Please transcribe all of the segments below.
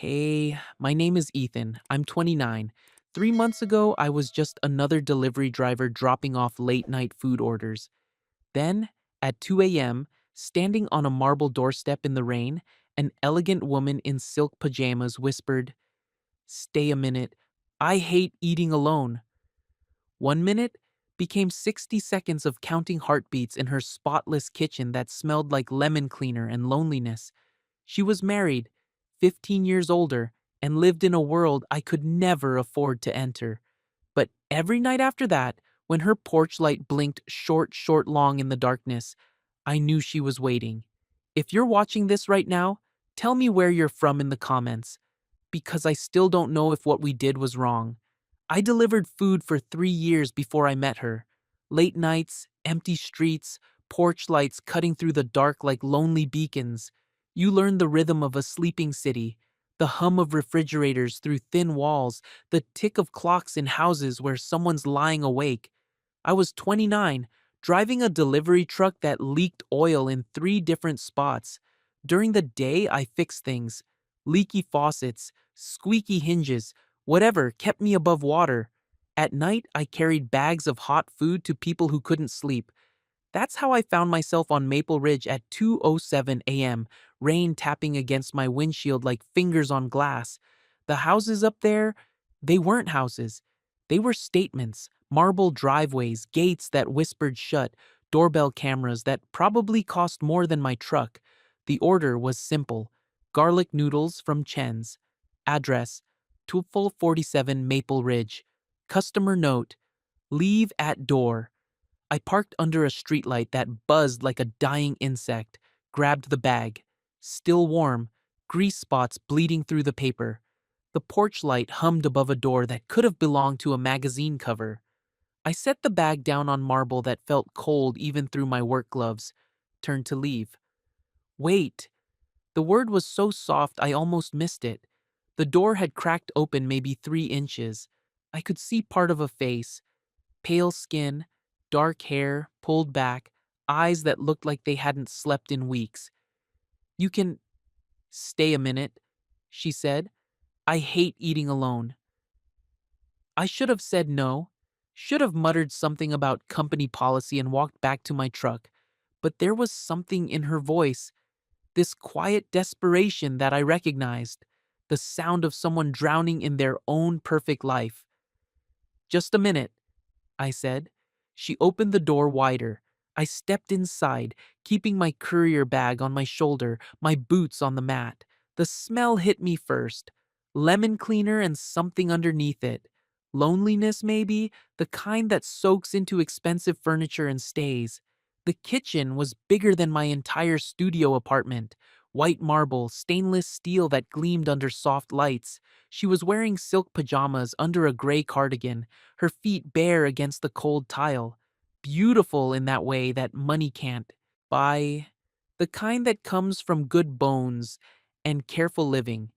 Hey, my name is Ethan. I'm 29. 3 months ago, I was just another delivery driver dropping off late night food orders. Then, at 2 a.m., standing on a marble doorstep in the rain, an elegant woman in silk pajamas whispered, "Stay a minute. I hate eating alone." 1 minute became 60 seconds of counting heartbeats in her spotless kitchen that smelled like lemon cleaner and loneliness. She was married, 15 years older, and lived in a world I could never afford to enter. But every night after that, when her porch light blinked short, long in the darkness, I knew she was waiting. If you're watching this right now, tell me where you're from in the comments, because I still don't know if what we did was wrong. I delivered food for 3 years before I met her. Late nights, empty streets, porch lights cutting through the dark like lonely beacons. You learn the rhythm of a sleeping city, the hum of refrigerators through thin walls, the tick of clocks in houses where someone's lying awake. I was 29, driving a delivery truck that leaked oil in 3 different spots. During the day, I fixed things. Leaky faucets, squeaky hinges, whatever kept me above water. At night, I carried bags of hot food to people who couldn't sleep. That's how I found myself on Maple Ridge at 2:07 a.m., rain tapping against my windshield like fingers on glass. The houses up there, they weren't houses. They were statements, marble driveways, gates that whispered shut, doorbell cameras that probably cost more than my truck. The order was simple: garlic noodles from Chen's. Address: 1247 Maple Ridge. Customer note: leave at door. I parked under a streetlight that buzzed like a dying insect, grabbed the bag. Still warm, grease spots bleeding through the paper. The porch light hummed above a door that could have belonged to a magazine cover. I set the bag down on marble that felt cold even through my work gloves. Turned to leave. Wait. The word was so soft I almost missed it. The door had cracked open maybe 3 inches. I could see part of a face. Pale skin, dark hair, pulled back, eyes that looked like they hadn't slept in weeks. "You can stay a minute," she said. "I hate eating alone." I should have said no, should have muttered something about company policy and walked back to my truck. But there was something in her voice, this quiet desperation that I recognized, the sound of someone drowning in their own perfect life. "Just a minute," I said. She opened the door wider. I stepped inside, keeping my courier bag on my shoulder, my boots on the mat. The smell hit me first. Lemon cleaner and something underneath it. Loneliness, maybe, the kind that soaks into expensive furniture and stays. The kitchen was bigger than my entire studio apartment. White marble, stainless steel that gleamed under soft lights. She was wearing silk pajamas under a gray cardigan, her feet bare against the cold tile. Beautiful in that way that money can't buy. The kind that comes from good bones and careful living.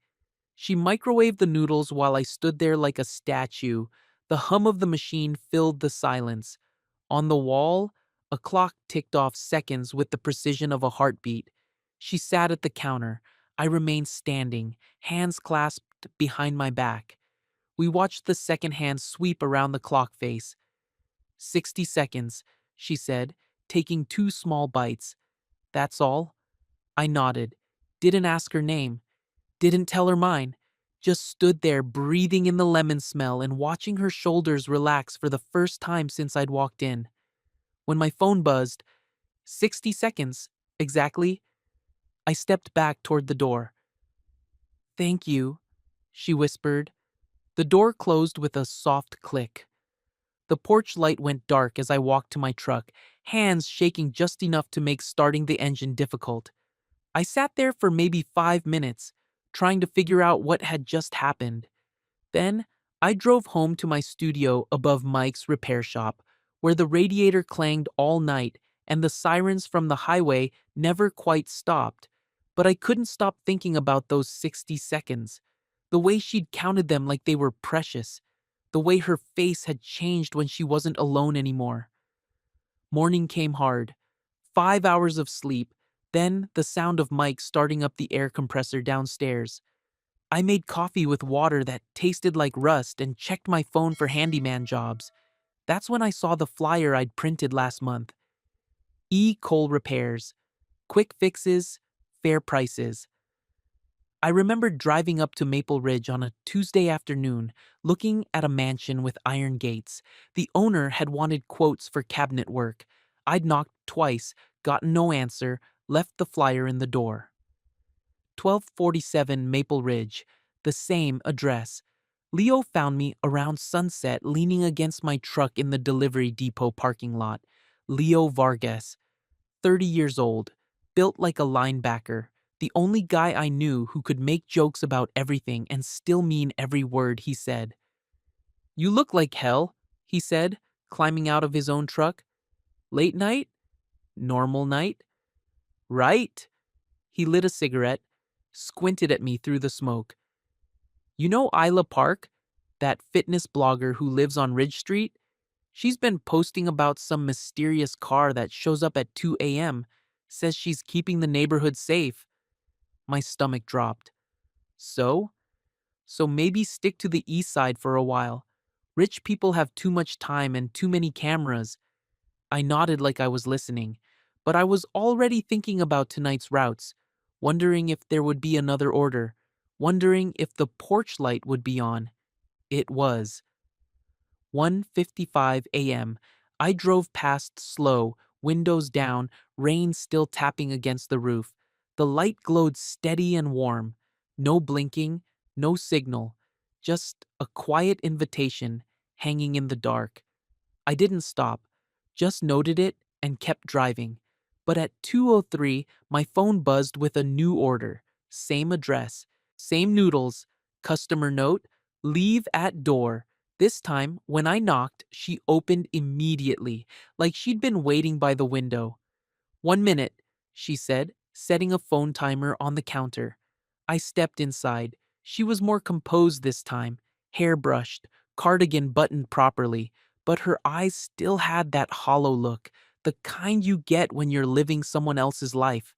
She microwaved the noodles while I stood there like a statue. The hum of the machine filled the silence. On the wall, a clock ticked off seconds with the precision of a heartbeat. She sat at the counter. I remained standing, hands clasped behind my back. We watched the second hand sweep around the clock face. 60 seconds, she said, taking 2 small bites. "That's all?" I nodded. Didn't ask her name. Didn't tell her mine. Just stood there breathing in the lemon smell and watching her shoulders relax for the first time since I'd walked in. When my phone buzzed, 60 seconds, exactly, I stepped back toward the door. "Thank you," she whispered. The door closed with a soft click. The porch light went dark as I walked to my truck, hands shaking just enough to make starting the engine difficult. I sat there for maybe 5 minutes, trying to figure out what had just happened. Then, I drove home to my studio above Mike's repair shop, where the radiator clanged all night and the sirens from the highway never quite stopped. But I couldn't stop thinking about those 60 seconds, the way she'd counted them like they were precious, the way her face had changed when she wasn't alone anymore. Morning came hard. 5 hours of sleep, then the sound of Mike starting up the air compressor downstairs. I made coffee with water that tasted like rust and checked my phone for handyman jobs. That's when I saw the flyer I'd printed last month. E-Coal Repairs. Quick fixes, fair prices. I remember driving up to Maple Ridge on a Tuesday afternoon, looking at a mansion with iron gates. The owner had wanted quotes for cabinet work. I'd knocked twice, gotten no answer, left the flyer in the door. 1247 Maple Ridge, the same address. Leo found me around sunset leaning against my truck in the delivery depot parking lot. Leo Vargas, 30 years old, built like a linebacker, the only guy I knew who could make jokes about everything and still mean every word he said. "You look like hell," he said, climbing out of his own truck. "Late night? Normal night?" "Right." He lit a cigarette, squinted at me through the smoke. "You know Isla Park, that fitness blogger who lives on Ridge Street? She's been posting about some mysterious car that shows up at 2 a.m., says she's keeping the neighborhood safe." My stomach dropped. So? So maybe stick to the east side for a while. Rich people have too much time and too many cameras. I nodded like I was listening, but I was already thinking about tonight's routes, wondering if there would be another order, wondering if the porch light would be on. It was. 1:55 a.m. I drove past slow, windows down, rain still tapping against the roof. The light glowed steady and warm. No blinking, no signal, just a quiet invitation hanging in the dark. I didn't stop, just noted it and kept driving. But at 2:03, my phone buzzed with a new order. Same address, same noodles, customer note, leave at door. This time, when I knocked, she opened immediately, like she'd been waiting by the window. "1 minute," she said, setting a phone timer on the counter. I stepped inside. She was more composed this time, hair brushed, cardigan buttoned properly, but her eyes still had that hollow look, the kind you get when you're living someone else's life.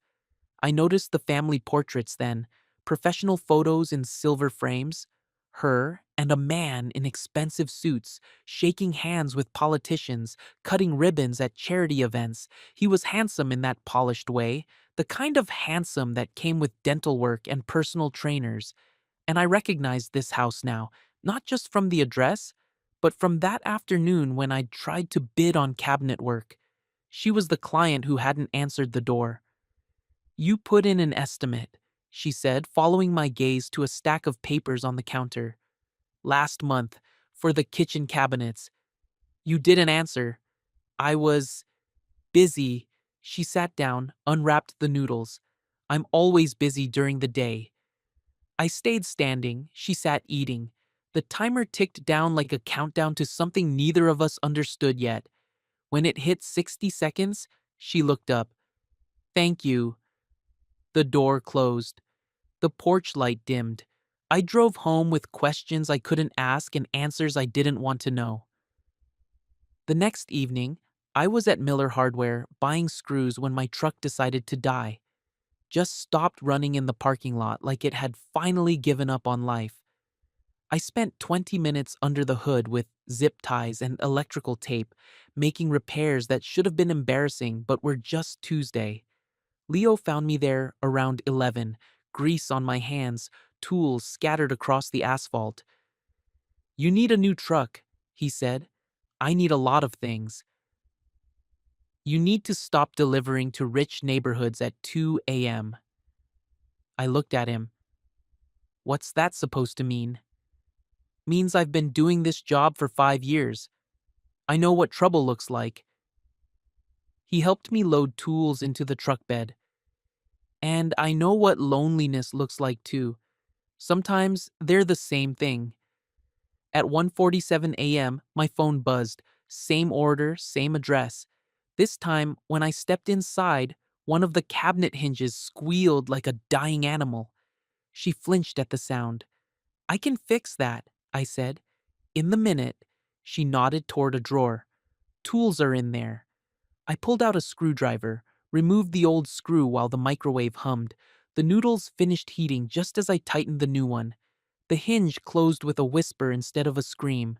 I noticed the family portraits then, professional photos in silver frames, her and a man in expensive suits, shaking hands with politicians, cutting ribbons at charity events. He was handsome in that polished way, the kind of handsome that came with dental work and personal trainers. And I recognized this house now, not just from the address, but from that afternoon when I'd tried to bid on cabinet work. She was the client who hadn't answered the door. "You put in an estimate," she said, following my gaze to a stack of papers on the counter. "Last month, for the kitchen cabinets. You didn't answer." "I was busy." She sat down, unwrapped the noodles. "I'm always busy during the day." I stayed standing, she sat eating. The timer ticked down like a countdown to something neither of us understood yet. When it hit 60 seconds, she looked up. "Thank you." The door closed. The porch light dimmed. I drove home with questions I couldn't ask and answers I didn't want to know. The next evening, I was at Miller Hardware buying screws when my truck decided to die. Just stopped running in the parking lot like it had finally given up on life. I spent 20 minutes under the hood with zip ties and electrical tape, making repairs that should have been embarrassing but were just Tuesday. Leo found me there around 11, grease on my hands, tools scattered across the asphalt. "You need a new truck," he said. "I need a lot of things. You need to stop delivering to rich neighborhoods at 2 a.m. I looked at him. "What's that supposed to mean?" "Means I've been doing this job for 5 years. I know what trouble looks like." He helped me load tools into the truck bed. "And I know what loneliness looks like too. Sometimes they're the same thing." At 1:47 a.m., my phone buzzed. Same order, same address. This time, when I stepped inside, one of the cabinet hinges squealed like a dying animal. She flinched at the sound. "I can fix that," I said. "In the minute." She nodded toward a drawer. "Tools are in there." I pulled out a screwdriver, removed the old screw while the microwave hummed. The noodles finished heating just as I tightened the new one. The hinge closed with a whisper instead of a scream.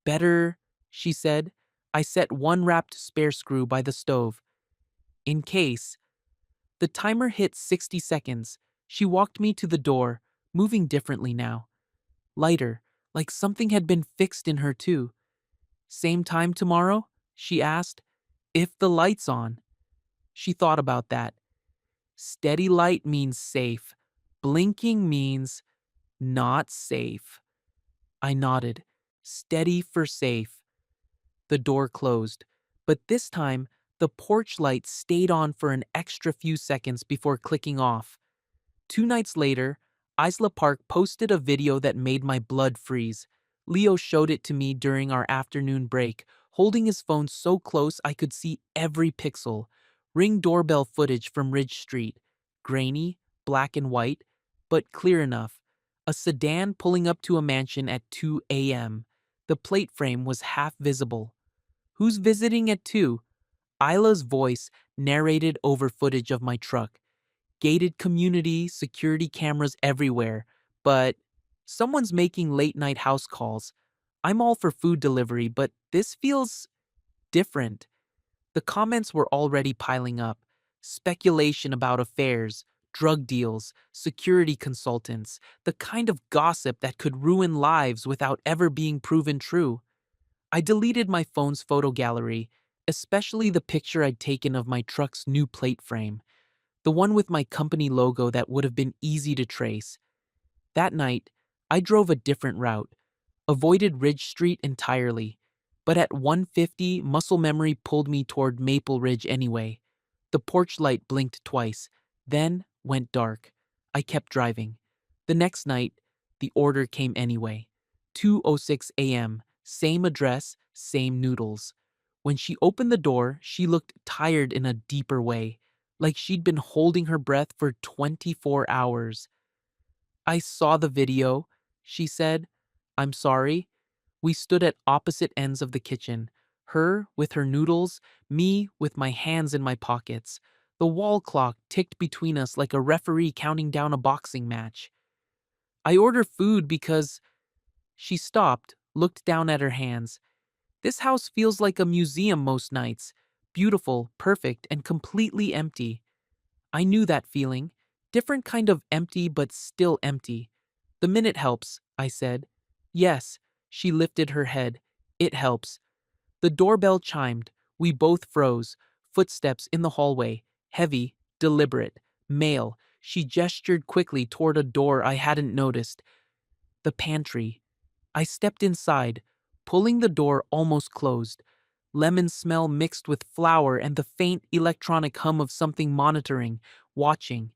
Better, she said. I set one wrapped spare screw by the stove. In case. The timer hit 60 seconds. She walked me to the door, moving differently now. Lighter, like something had been fixed in her too. Same time tomorrow? She asked. If the light's on. She thought about that. Steady light means safe. Blinking means not safe. I nodded. Steady for safe. The door closed, but this time the porch light stayed on for an extra few seconds before clicking off. 2 nights later, Isla Park posted a video that made my blood freeze. Leo showed it to me during our afternoon break, holding his phone so close I could see every pixel. Ring doorbell footage from Ridge Street. Grainy, black and white, but clear enough. A sedan pulling up to a mansion at 2 a.m. The plate frame was half visible. Who's visiting at 2? Isla's voice narrated over footage of my truck. Gated community, security cameras everywhere, but someone's making late night house calls. I'm all for food delivery, but this feels different. The comments were already piling up. Speculation about affairs, drug deals, security consultants, the kind of gossip that could ruin lives without ever being proven true. I deleted my phone's photo gallery, especially the picture I'd taken of my truck's new plate frame, the one with my company logo that would have been easy to trace. That night, I drove a different route, avoided Ridge Street entirely, but at 150, muscle memory pulled me toward Maple Ridge anyway. The porch light blinked twice, then went dark. I kept driving. The next night, the order came anyway. 2:06 a.m., same address, same noodles. When she opened the door, she looked tired in a deeper way, like she'd been holding her breath for 24 hours. I saw the video, she said. I'm sorry. We stood at opposite ends of the kitchen, her with her noodles, me with my hands in my pockets. The wall clock ticked between us like a referee counting down a boxing match. I order food because. She stopped, looked down at her hands. This house feels like a museum most nights. Beautiful, perfect, and completely empty. I knew that feeling. Different kind of empty, but still empty. The minute helps, I said. Yes, she lifted her head. It helps. The doorbell chimed. We both froze. Footsteps in the hallway. Heavy, deliberate, male. She gestured quickly toward a door I hadn't noticed. The pantry. I stepped inside, pulling the door almost closed. Lemon smell mixed with flour and the faint electronic hum of something monitoring, watching.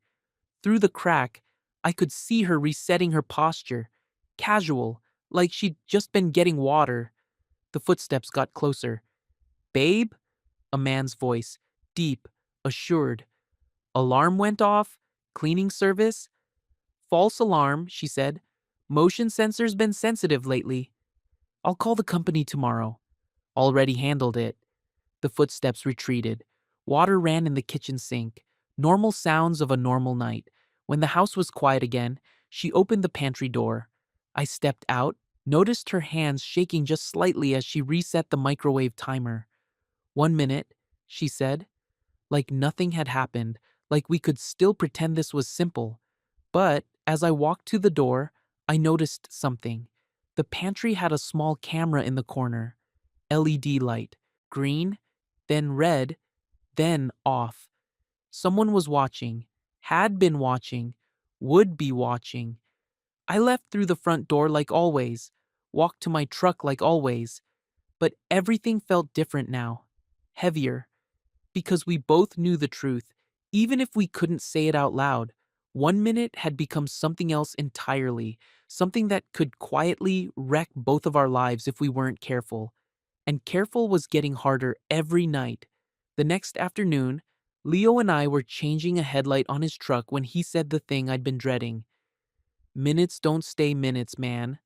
Through the crack, I could see her resetting her posture. Casual, like she'd just been getting water. The footsteps got closer. Babe? A man's voice, deep, assured. Alarm went off? Cleaning service? False alarm, she said. Motion sensor's been sensitive lately. I'll call the company tomorrow. Already handled it. The footsteps retreated. Water ran in the kitchen sink. Normal sounds of a normal night. When the house was quiet again, she opened the pantry door. I stepped out, noticed her hands shaking just slightly as she reset the microwave timer. 1 minute, she said. Like nothing had happened, like we could still pretend this was simple. But as I walked to the door, I noticed something. The pantry had a small camera in the corner. LED light. Green, then red, then off. Someone was watching, had been watching, would be watching. I left through the front door like always, walked to my truck like always, but everything felt different now. Heavier. Because we both knew the truth, even if we couldn't say it out loud. 1 minute had become something else entirely, something that could quietly wreck both of our lives if we weren't careful. And careful was getting harder every night. The next afternoon, Leo and I were changing a headlight on his truck when he said the thing I'd been dreading. Minutes don't stay minutes, man.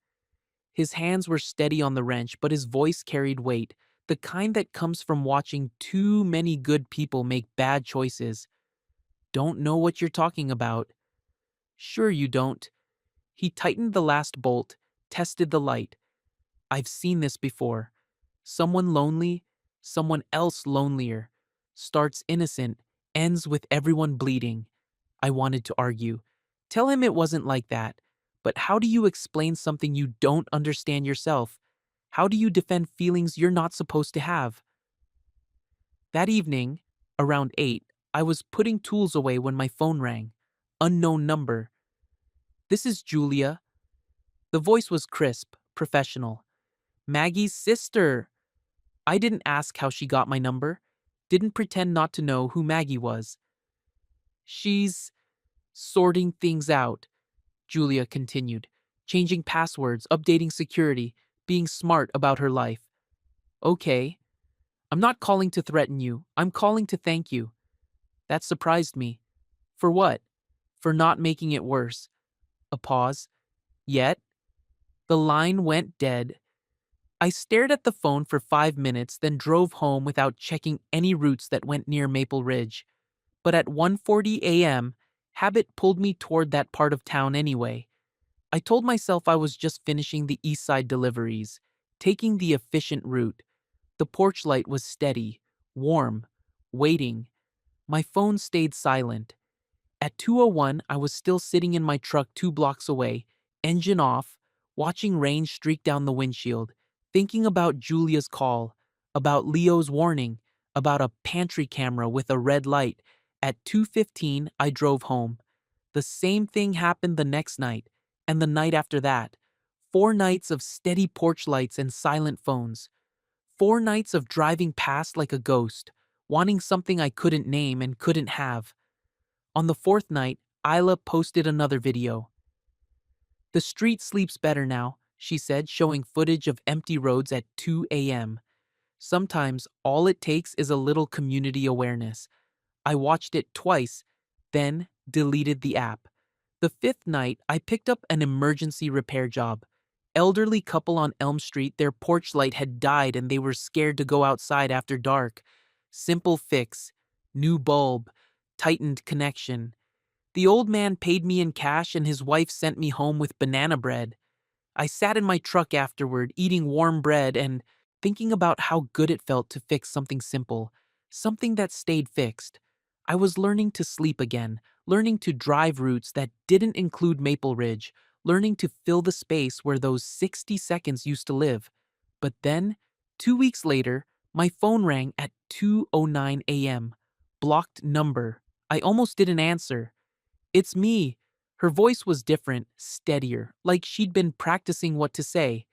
His hands were steady on the wrench, but his voice carried weight, the kind that comes from watching too many good people make bad choices. Don't know what you're talking about. Sure you don't. He tightened the last bolt, tested the light. I've seen this before. Someone lonely, someone else lonelier. Starts innocent, ends with everyone bleeding. I wanted to argue. Tell him it wasn't like that. But how do you explain something you don't understand yourself? How do you defend feelings you're not supposed to have? That evening, around 8, I was putting tools away when my phone rang. Unknown number. This is Julia. The voice was crisp, professional. Maggie's sister. I didn't ask how she got my number. Didn't pretend not to know who Maggie was. She's sorting things out, Julia continued, changing passwords, updating security, being smart about her life. Okay. I'm not calling to threaten you. I'm calling to thank you. That surprised me. For what? For not making it worse. A pause. Yet, the line went dead. I stared at the phone for 5 minutes, then drove home without checking any routes that went near Maple Ridge. But at 1:40 a.m., habit pulled me toward that part of town anyway. I told myself I was just finishing the east side deliveries, taking the efficient route. The porch light was steady, warm, waiting. My phone stayed silent. At 2:01, I was still sitting in my truck 2 blocks away, engine off, watching rain streak down the windshield, thinking about Julia's call, about Leo's warning, about a pantry camera with a red light. At 2:15, I drove home. The same thing happened the next night, and the night after that. 4 nights of steady porch lights and silent phones. 4 nights of driving past like a ghost, wanting something I couldn't name and couldn't have. On the fourth night, Isla posted another video. The street sleeps better now, she said, showing footage of empty roads at 2 a.m. Sometimes all it takes is a little community awareness. I watched it twice, then deleted the app. The fifth night, I picked up an emergency repair job. Elderly couple on Elm Street, their porch light had died and they were scared to go outside after dark. Simple fix, new bulb, tightened connection. The old man paid me in cash and his wife sent me home with banana bread. I sat in my truck afterward, eating warm bread and thinking about how good it felt to fix something simple, something that stayed fixed. I was learning to sleep again, learning to drive routes that didn't include Maple Ridge, learning to fill the space where those 60 seconds used to live. But then, 2 weeks later, my phone rang at 2:09 a.m. Blocked number. I almost didn't answer. It's me. Her voice was different, steadier, like she'd been practicing what to say.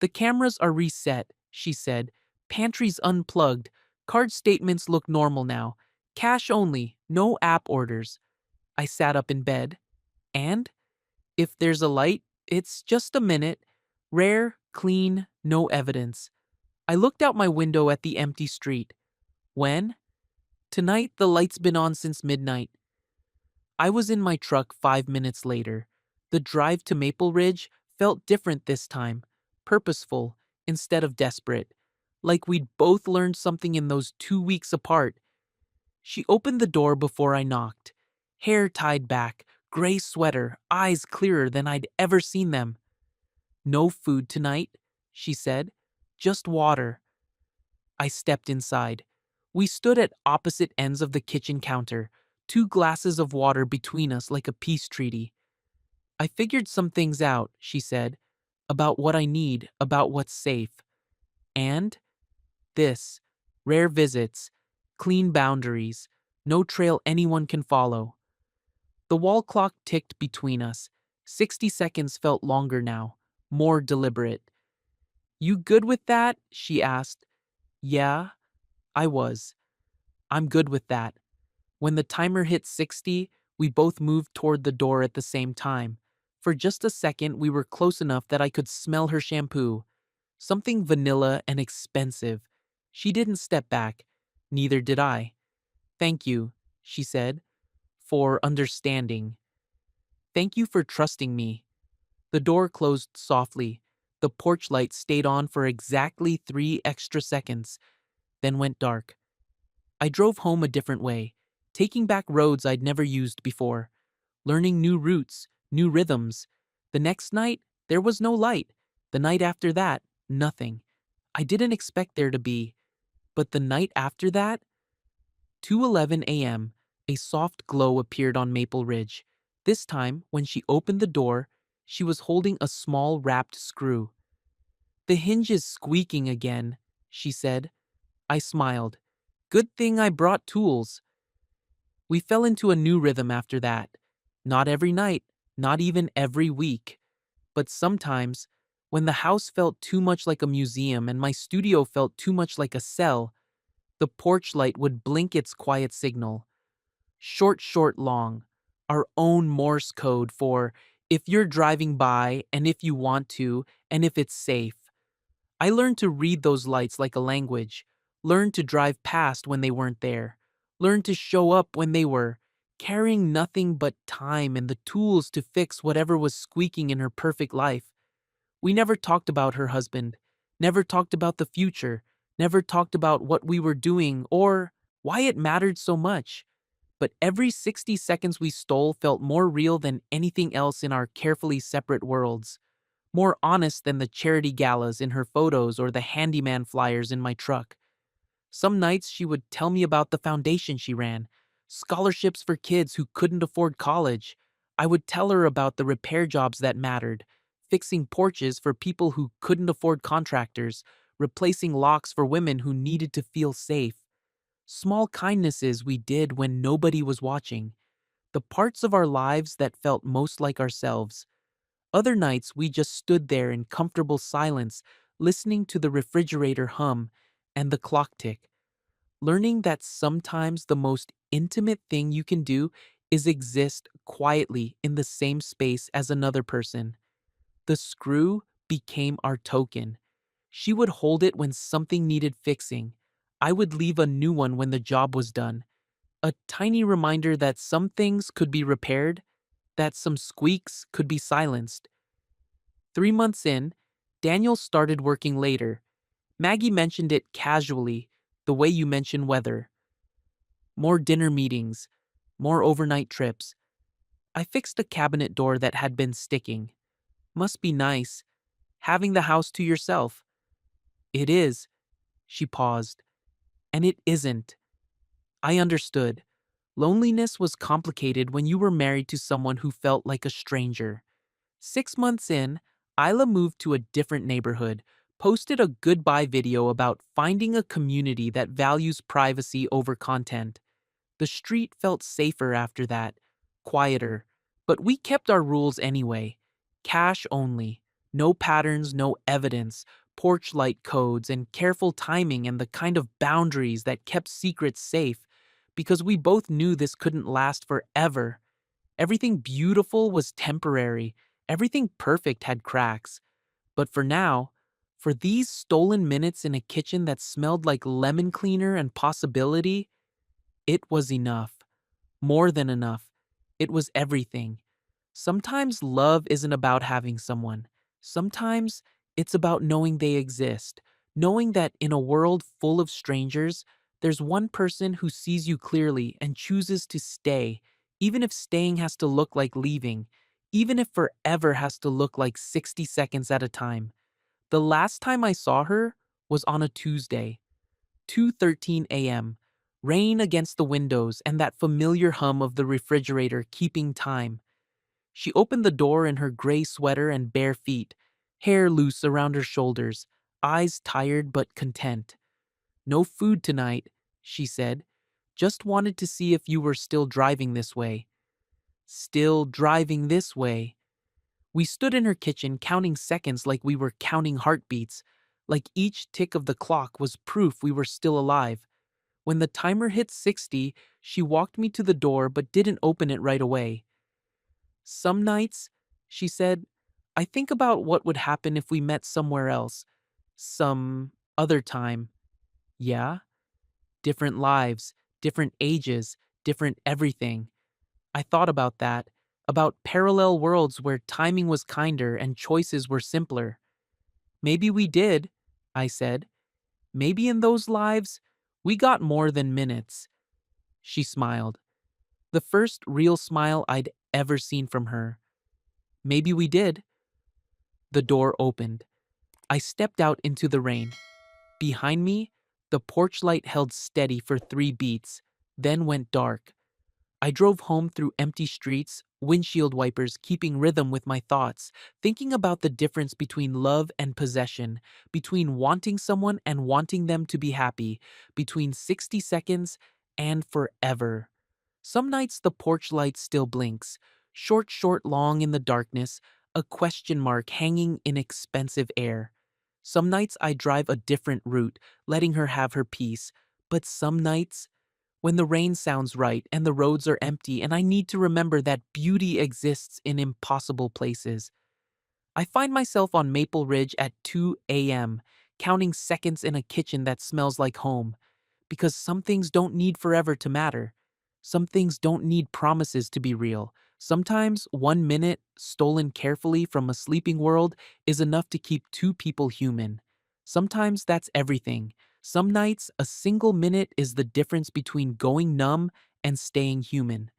The cameras are reset, she said. Pantry's unplugged. Card statements look normal now. Cash only, no app orders. I sat up in bed. And? If there's a light, it's just a minute. Rare, clean, no evidence. I looked out my window at the empty street. When? Tonight, the light's been on since midnight. I was in my truck 5 minutes later. The drive to Maple Ridge felt different this time, purposeful instead of desperate, like we'd both learned something in those 2 weeks apart. She opened the door before I knocked. Hair tied back, gray sweater, eyes clearer than I'd ever seen them. No food tonight, she said. Just water. I stepped inside. We stood at opposite ends of the kitchen counter, 2 glasses of water between us like a peace treaty. I figured some things out, she said, about what I need, about what's safe. And this, rare visits, clean boundaries, no trail anyone can follow. The wall clock ticked between us. 60 seconds felt longer now, more deliberate. You good with that? She asked. Yeah, I was. I'm good with that. When the timer hit 60, we both moved toward the door at the same time. For just a second, we were close enough that I could smell her shampoo. Something vanilla and expensive. She didn't step back. Neither did I. Thank you, she said, for understanding. Thank you for trusting me. The door closed softly. The porch light stayed on for exactly 3 extra seconds, then went dark. I drove home a different way, taking back roads I'd never used before, learning new routes, new rhythms. The next night, there was no light. The night after that, nothing. I didn't expect there to be. But the night after that, 2:11 a.m., a soft glow appeared on Maple Ridge. This time, when she opened the door, she was holding a small wrapped screw. "The hinge is squeaking again," she said. I smiled. "Good thing I brought tools." We fell into a new rhythm after that. Not every night, not even every week. But sometimes, when the house felt too much like a museum and my studio felt too much like a cell, the porch light would blink its quiet signal. Short, short, long. Our own Morse code for if you're driving by and if you want to and if it's safe. I learned to read those lights like a language, learned to drive past when they weren't there, learned to show up when they were, carrying nothing but time and the tools to fix whatever was squeaking in her perfect life. We never talked about her husband, never talked about the future, never talked about what we were doing or why it mattered so much. But every 60 seconds we stole felt more real than anything else in our carefully separate worlds, more honest than the charity galas in her photos or the handyman flyers in my truck. Some nights she would tell me about the foundation she ran, scholarships for kids who couldn't afford college. I would tell her about the repair jobs that mattered, fixing porches for people who couldn't afford contractors, replacing locks for women who needed to feel safe. Small kindnesses we did when nobody was watching, the parts of our lives that felt most like ourselves. Other nights we just stood there in comfortable silence, listening to the refrigerator hum and the clock tick, learning that sometimes the most intimate thing you can do is exist quietly in the same space as another person. The screw became our token. She would hold it when something needed fixing. I would leave a new one when the job was done. A tiny reminder that some things could be repaired, that some squeaks could be silenced. 3 months in, Daniel started working later. Maggie mentioned it casually, the way you mention weather. More dinner meetings, more overnight trips. I fixed a cabinet door that had been sticking. Must be nice, having the house to yourself. It is, she paused. And it isn't. I understood. Loneliness was complicated when you were married to someone who felt like a stranger. 6 months in, Isla moved to a different neighborhood, posted a goodbye video about finding a community that values privacy over content. The street felt safer after that, quieter, but we kept our rules anyway. Cash only, no patterns, no evidence, porch light codes, and careful timing and the kind of boundaries that kept secrets safe, because we both knew this couldn't last forever. Everything beautiful was temporary, everything perfect had cracks. But for now, for these stolen minutes in a kitchen that smelled like lemon cleaner and possibility, it was enough. More than enough. It was everything. Sometimes love isn't about having someone. Sometimes it's about knowing they exist. Knowing that in a world full of strangers, there's one person who sees you clearly and chooses to stay, even if staying has to look like leaving, even if forever has to look like 60 seconds at a time. The last time I saw her was on a Tuesday. 2:13 a.m. Rain against the windows and that familiar hum of the refrigerator keeping time. She opened the door in her gray sweater and bare feet, hair loose around her shoulders, eyes tired but content. "No food tonight," she said. "Just wanted to see if you were still driving this way." Still driving this way. We stood in her kitchen counting seconds like we were counting heartbeats, like each tick of the clock was proof we were still alive. When the timer hit 60, she walked me to the door but didn't open it right away. "Some nights," she said, "I think about what would happen if we met somewhere else. Some other time." Yeah? Different lives, different ages, different everything. I thought about that, about parallel worlds where timing was kinder and choices were simpler. "Maybe we did," I said. "Maybe in those lives, we got more than minutes." She smiled. The first real smile I'd ever seen from her. Maybe we did. The door opened. I stepped out into the rain. Behind me, the porch light held steady for 3 beats, then went dark. I drove home through empty streets, windshield wipers keeping rhythm with my thoughts, thinking about the difference between love and possession, between wanting someone and wanting them to be happy, between 60 seconds and forever. Some nights the porch light still blinks, short, long in the darkness, a question mark hanging in expensive air. Some nights I drive a different route, letting her have her peace, but some nights, when the rain sounds right and the roads are empty and I need to remember that beauty exists in impossible places, I find myself on Maple Ridge at 2 a.m., counting seconds in a kitchen that smells like home. Because some things don't need forever to matter. Some things don't need promises to be real. Sometimes 1 minute, stolen carefully from a sleeping world, is enough to keep two people human. Sometimes that's everything. Some nights, a single minute is the difference between going numb and staying human.